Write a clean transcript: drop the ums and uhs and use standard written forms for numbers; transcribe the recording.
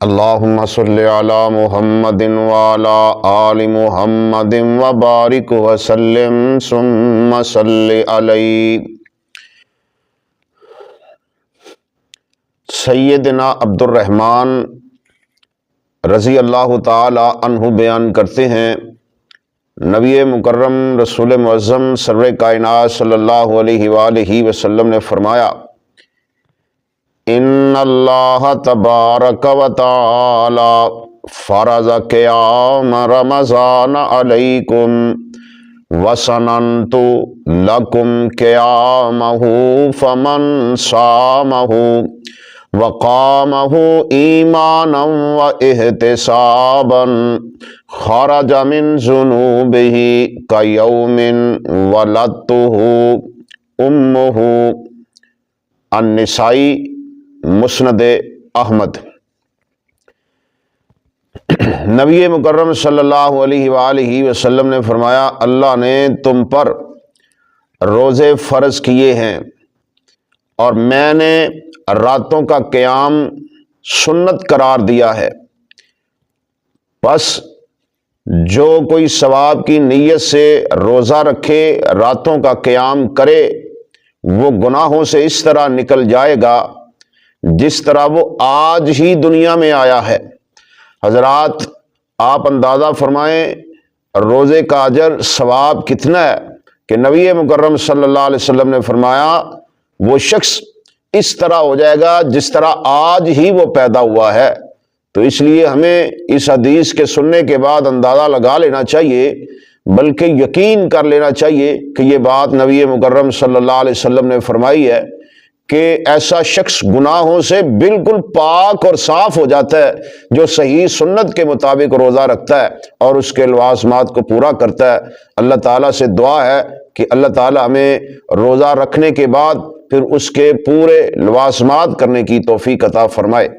اللہم صلی علی محمد وعلی آل محمد وبارک وسلم ثم صلی علیہ۔ سیدنا عبد الرحمن رضی اللہ تعالی عنہ بیان کرتے ہیں، نبی مکرم رسول معظم سرور کائنات صلی اللہ علیہ وآلہ وسلم نے فرمایا، ان اللہ تبارک و تعالی فرض قیام رمضان علیکم وسننت لکم قیامہ فمن صامہ وقامہ ایمانا و احتسابا خرج من ذنوبہ کیوم ولدتہ امہ۔ النسائی مسند احمد۔ نبی مکرم صلی اللہ علیہ وآلہ وسلم نے فرمایا، اللہ نے تم پر روزے فرض کیے ہیں اور میں نے راتوں کا قیام سنت قرار دیا ہے، بس جو کوئی ثواب کی نیت سے روزہ رکھے، راتوں کا قیام کرے، وہ گناہوں سے اس طرح نکل جائے گا جس طرح وہ آج ہی دنیا میں آیا ہے۔ حضرات، آپ اندازہ فرمائیں روزے کا اجر ثواب کتنا ہے کہ نبی مکرم صلی اللہ علیہ وسلم نے فرمایا وہ شخص اس طرح ہو جائے گا جس طرح آج ہی وہ پیدا ہوا ہے۔ تو اس لیے ہمیں اس حدیث کے سننے کے بعد اندازہ لگا لینا چاہیے، بلکہ یقین کر لینا چاہیے کہ یہ بات نبی مکرم صلی اللہ علیہ وسلم نے فرمائی ہے کہ ایسا شخص گناہوں سے بالکل پاک اور صاف ہو جاتا ہے جو صحیح سنت کے مطابق روزہ رکھتا ہے اور اس کے لوازمات کو پورا کرتا ہے۔ اللہ تعالیٰ سے دعا ہے کہ اللہ تعالیٰ ہمیں روزہ رکھنے کے بعد پھر اس کے پورے لوازمات کرنے کی توفیق عطا فرمائے۔